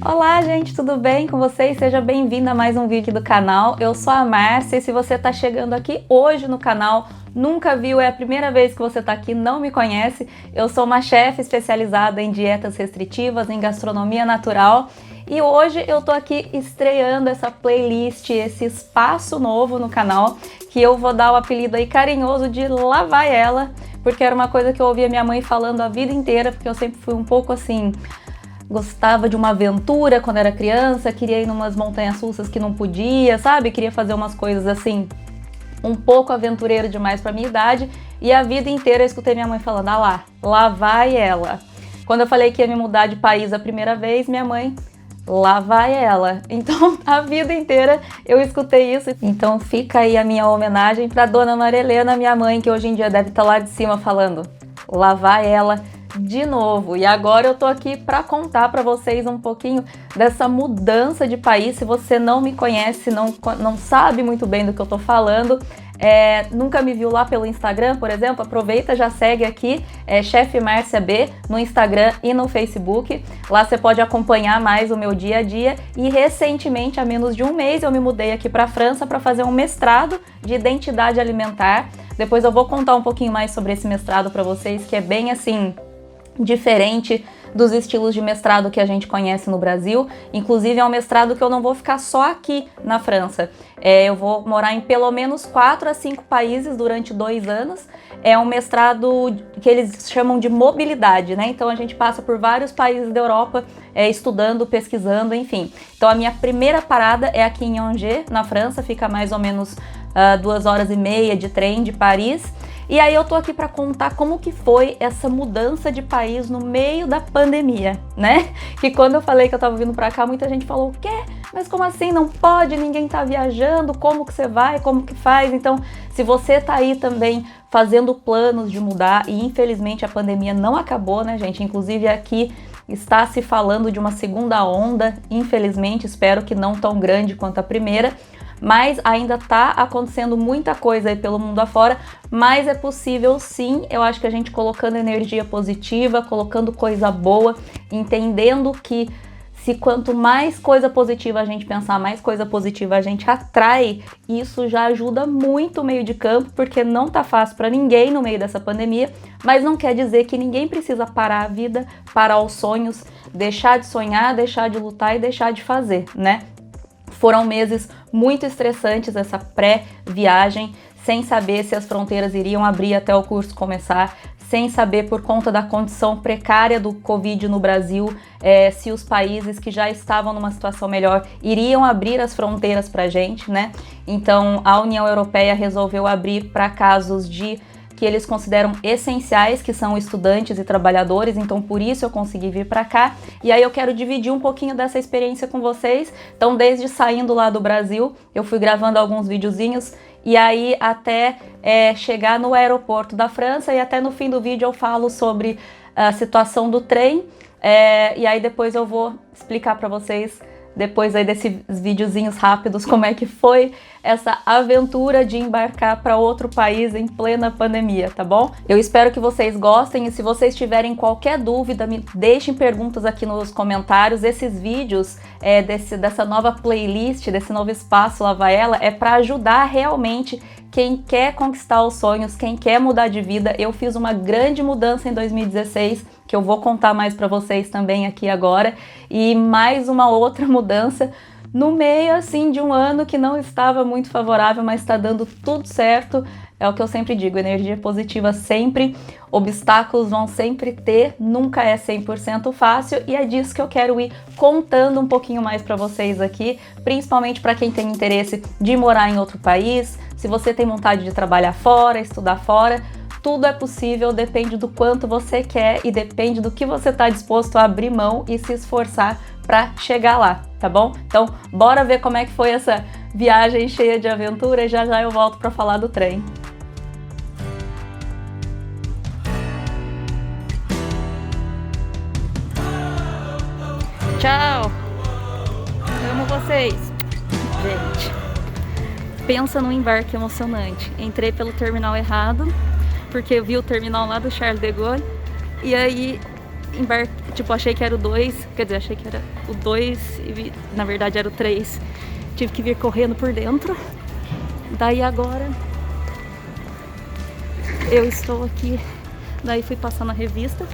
Olá, gente, tudo bem com vocês? Seja bem-vindo a mais um vídeo do canal. Eu sou a Márcia e se você está chegando aqui hoje no canal, nunca viu, é a primeira vez que você está aqui, não me conhece, eu sou uma chefe especializada em dietas restritivas, em gastronomia natural e hoje eu tô aqui estreando essa playlist, esse espaço novo no canal, que eu vou dar o apelido aí carinhoso de Lá Vai Ela, porque era uma coisa que eu ouvia minha mãe falando a vida inteira, porque eu sempre fui um pouco assim... Gostava de uma aventura quando era criança, queria ir numas montanhas russas que não podia, sabe? Queria fazer umas coisas assim, um pouco aventureiro demais pra minha idade. E a vida inteira eu escutei minha mãe falando, lá vai ela. Quando eu falei que ia me mudar de país a primeira vez, minha mãe, lá vai ela. Então, a vida inteira eu escutei isso. Então, fica aí a minha homenagem pra Dona Maria Helena, minha mãe, que hoje em dia deve estar lá de cima falando, lá vai ela de novo. E agora eu tô aqui para contar para vocês um pouquinho dessa mudança de país. Se você não me conhece, não sabe muito bem do que eu tô falando, nunca me viu lá pelo Instagram, por exemplo, aproveita, já segue aqui, Chefe Márcia B, no Instagram e no Facebook. Lá você pode acompanhar mais o meu dia a dia. E recentemente, há menos de um mês, eu me mudei aqui para a França para fazer um mestrado de identidade alimentar. Depois eu vou contar um pouquinho mais sobre esse mestrado para vocês, que é bem assim... diferente dos estilos de mestrado que a gente conhece no Brasil. Inclusive é um mestrado que eu não vou ficar só aqui na França. Eu vou morar em pelo menos 4 a 5 países durante 2 anos. É um mestrado que eles chamam de mobilidade, né? Então a gente passa por vários países da Europa estudando, pesquisando, enfim. Então a minha primeira parada é aqui em Angers, na França, fica mais ou menos 2 horas e meia de trem de Paris. E aí eu tô aqui para contar como que foi essa mudança de país no meio da pandemia, né? Que quando eu falei que eu tava vindo para cá, muita gente falou, o quê? Mas como assim? Não pode, ninguém tá viajando, como que você vai, como que faz? Então, se você tá aí também fazendo planos de mudar, e infelizmente a pandemia não acabou, né, gente? Inclusive aqui está se falando de uma segunda onda, infelizmente, espero que não tão grande quanto a primeira, mas ainda tá acontecendo muita coisa aí pelo mundo afora, mas é possível sim, eu acho que a gente colocando energia positiva, colocando coisa boa, entendendo que se quanto mais coisa positiva a gente pensar, mais coisa positiva a gente atrai, isso já ajuda muito o meio de campo, porque não tá fácil para ninguém no meio dessa pandemia, mas não quer dizer que ninguém precisa parar a vida, parar os sonhos, deixar de sonhar, deixar de lutar e deixar de fazer, né? Foram meses muito estressantes essa pré-viagem, sem saber se as fronteiras iriam abrir até o curso começar, sem saber por conta da condição precária do Covid no Brasil, se os países que já estavam numa situação melhor iriam abrir as fronteiras para a gente, né? Então a União Europeia resolveu abrir para casos que eles consideram essenciais, que são estudantes e trabalhadores, então por isso eu consegui vir para cá. E aí eu quero dividir um pouquinho dessa experiência com vocês. Então desde saindo lá do Brasil, eu fui gravando alguns videozinhos e aí até chegar no aeroporto da França, e até no fim do vídeo eu falo sobre a situação do trem, e aí depois eu vou explicar para vocês, depois aí desses videozinhos rápidos, como é que foi essa aventura de embarcar para outro país em plena pandemia, tá bom? Eu espero que vocês gostem, e se vocês tiverem qualquer dúvida, me deixem perguntas aqui nos comentários. Esses vídeos dessa nova playlist, desse novo espaço Lá Vai Ela, é para ajudar realmente quem quer conquistar os sonhos, quem quer mudar de vida. Eu fiz uma grande mudança em 2016, que eu vou contar mais para vocês também aqui agora, e mais uma outra mudança no meio assim de um ano que não estava muito favorável, mas está dando tudo certo. É o que eu sempre digo, energia positiva sempre, obstáculos vão sempre ter, nunca é 100% fácil, e é disso que eu quero ir contando um pouquinho mais para vocês aqui, principalmente para quem tem interesse de morar em outro país, se você tem vontade de trabalhar fora, estudar fora, tudo é possível, depende do quanto você quer e depende do que você está disposto a abrir mão e se esforçar para chegar lá, tá bom? Então, bora ver como é que foi essa viagem cheia de aventura e já já eu volto para falar do trem. Tchau! Amo vocês! Gente, pensa num embarque emocionante. Entrei pelo terminal errado, porque eu vi o terminal lá do Charles de Gaulle, e aí Tipo, achei que era o 2, quer dizer, achei que era o 2 e na verdade era o 3. Tive que vir correndo por dentro. Daí agora eu estou aqui. Daí fui passar na revista.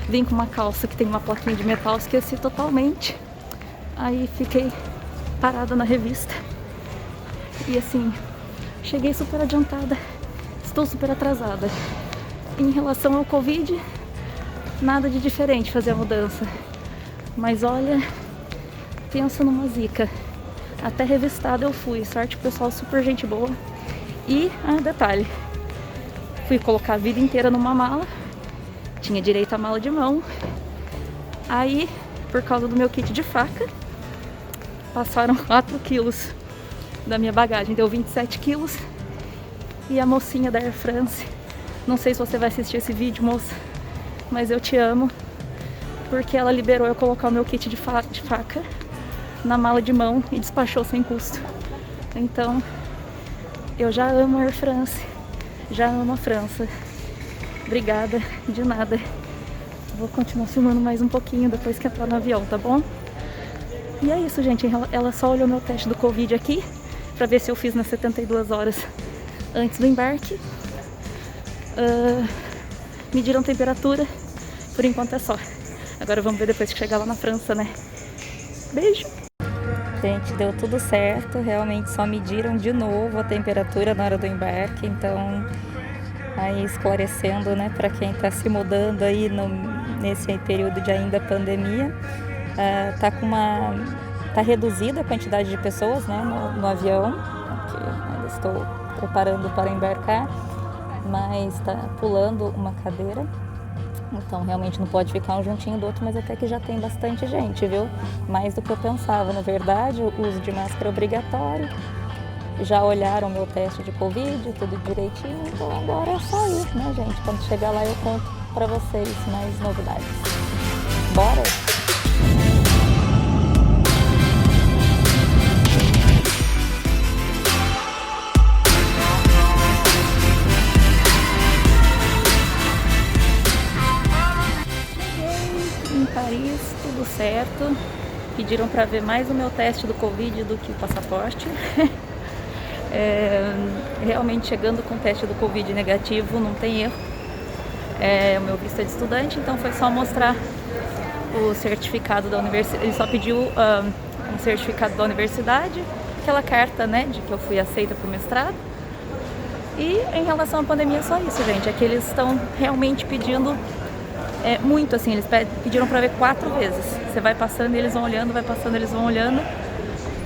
Vim com uma calça que tem uma plaquinha de metal, esqueci totalmente. Aí fiquei parada na revista. E assim, cheguei super adiantada. Estou super atrasada. Em relação ao Covid, nada de diferente fazer a mudança. Mas olha, pensa numa zica. Até revistada eu fui. Sorte, pessoal, super gente boa. E, detalhe, fui colocar a vida inteira numa mala. Tinha direito à mala de mão. Aí, por causa do meu kit de faca, passaram 4 quilos da minha bagagem. Deu 27 quilos. E a mocinha da Air France, não sei se você vai assistir esse vídeo, moça, mas eu te amo, porque ela liberou eu colocar o meu kit de faca na mala de mão e despachou sem custo. Então, eu já amo a Air France, já amo a França. Obrigada, de nada. Vou continuar filmando mais um pouquinho depois que entrar no avião, tá bom? E é isso, gente. Ela só olhou meu teste do Covid aqui, pra ver se eu fiz nas 72 horas antes do embarque. Mediram temperatura. Por enquanto é só. Agora vamos ver depois que chegar lá na França, né? Beijo! Gente, deu tudo certo. Realmente só mediram de novo a temperatura na hora do embarque. Então, aí esclarecendo, né, para quem tá se mudando aí nesse período de ainda pandemia, tá reduzida a quantidade de pessoas, né, no avião, que ainda estou preparando para embarcar, mas tá pulando uma cadeira. Então realmente não pode ficar um juntinho do outro, mas até que já tem bastante gente, viu? Mais do que eu pensava. Na verdade, o uso de máscara é obrigatório. Já olharam meu teste de Covid, tudo direitinho, então agora é só isso, né, gente? Quando chegar lá eu conto pra vocês mais novidades. Bora? Cheguei em Paris, tudo certo. Pediram pra ver mais o meu teste do Covid do que o passaporte. Realmente chegando com o teste do Covid negativo, não tem erro. O meu visto é de estudante, então foi só mostrar o certificado da universidade. Ele só pediu um certificado da universidade, aquela carta, né, de que eu fui aceita para o mestrado. E em relação à pandemia é só isso, gente. É que eles estão realmente pedindo muito, assim, eles pediram para ver 4 vezes. Você vai passando e eles vão olhando, vai passando e eles vão olhando.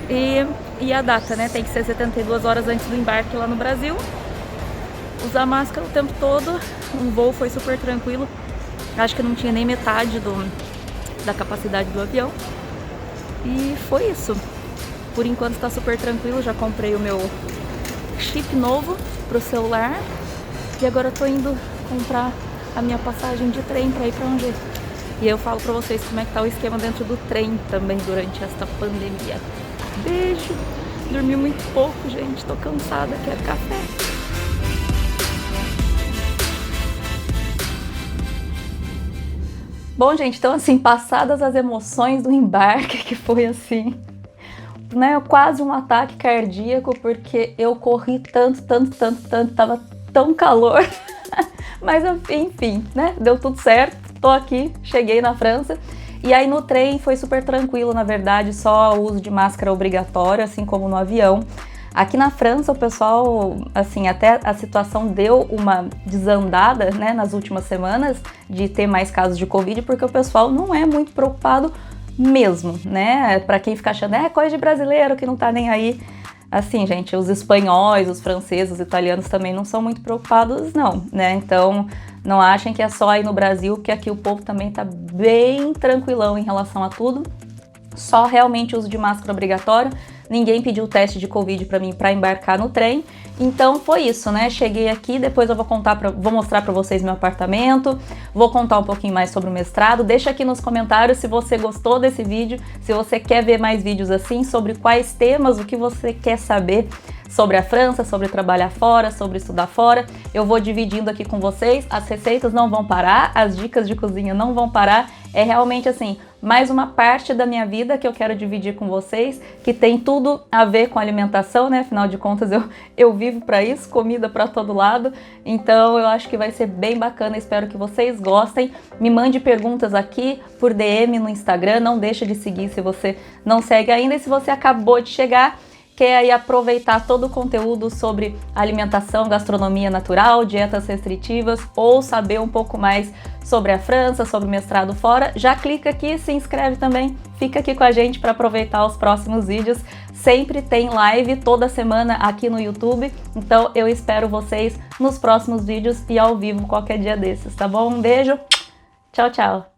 E a data, né? Tem que ser 72 horas antes do embarque lá no Brasil. Usar máscara o tempo todo. O voo foi super tranquilo. Acho que não tinha nem metade da capacidade do avião. E foi isso. Por enquanto está super tranquilo. Já comprei o meu chip novo pro celular. E agora eu tô indo comprar a minha passagem de trem para ir para Angers. E eu falo pra vocês como é que tá o esquema dentro do trem também durante esta pandemia. Beijo! Dormi muito pouco, gente. Tô cansada, quero café. Bom, gente, então assim, passadas as emoções do embarque, que foi assim, né, quase um ataque cardíaco, porque eu corri tanto, tava tão calor. Mas enfim, né, deu tudo certo. Tô aqui, cheguei na França. E aí no trem foi super tranquilo, na verdade, só o uso de máscara obrigatório, assim como no avião. Aqui na França o pessoal, assim, até a situação deu uma desandada, né, nas últimas semanas de ter mais casos de Covid, porque o pessoal não é muito preocupado mesmo, né? Pra quem fica achando, coisa de brasileiro que não tá nem aí. Assim, gente, os espanhóis, os franceses, os italianos também não são muito preocupados, não, né? Então, não achem que é só aí no Brasil, que aqui o povo também tá bem tranquilão em relação a tudo. Só realmente o uso de máscara obrigatório. ninguém pediu teste de Covid para mim para embarcar no trem. Então foi isso, né? Cheguei aqui, depois eu vou mostrar para vocês meu apartamento, vou contar um pouquinho mais sobre o mestrado. Deixa aqui nos comentários se você gostou desse vídeo, se você quer ver mais vídeos assim, sobre quais temas, o que você quer saber sobre a França, sobre trabalhar fora, sobre estudar fora. Eu vou dividindo aqui com vocês, as receitas não vão parar, as dicas de cozinha não vão parar, é realmente assim, mais uma parte da minha vida que eu quero dividir com vocês, que tem tudo a ver com alimentação, né? Afinal de contas, eu vivo para isso, comida para todo lado, então eu acho que vai ser bem bacana, espero que vocês gostem. Me mande perguntas aqui por DM no Instagram, não deixa de seguir se você não segue ainda, e se você acabou de chegar, quer aí aproveitar todo o conteúdo sobre alimentação, gastronomia natural, dietas restritivas, ou saber um pouco mais sobre a França, sobre o mestrado fora, já clica aqui, se inscreve também, fica aqui com a gente para aproveitar os próximos vídeos. Sempre tem live toda semana aqui no YouTube, então eu espero vocês nos próximos vídeos e ao vivo qualquer dia desses, tá bom? Um beijo, tchau, tchau!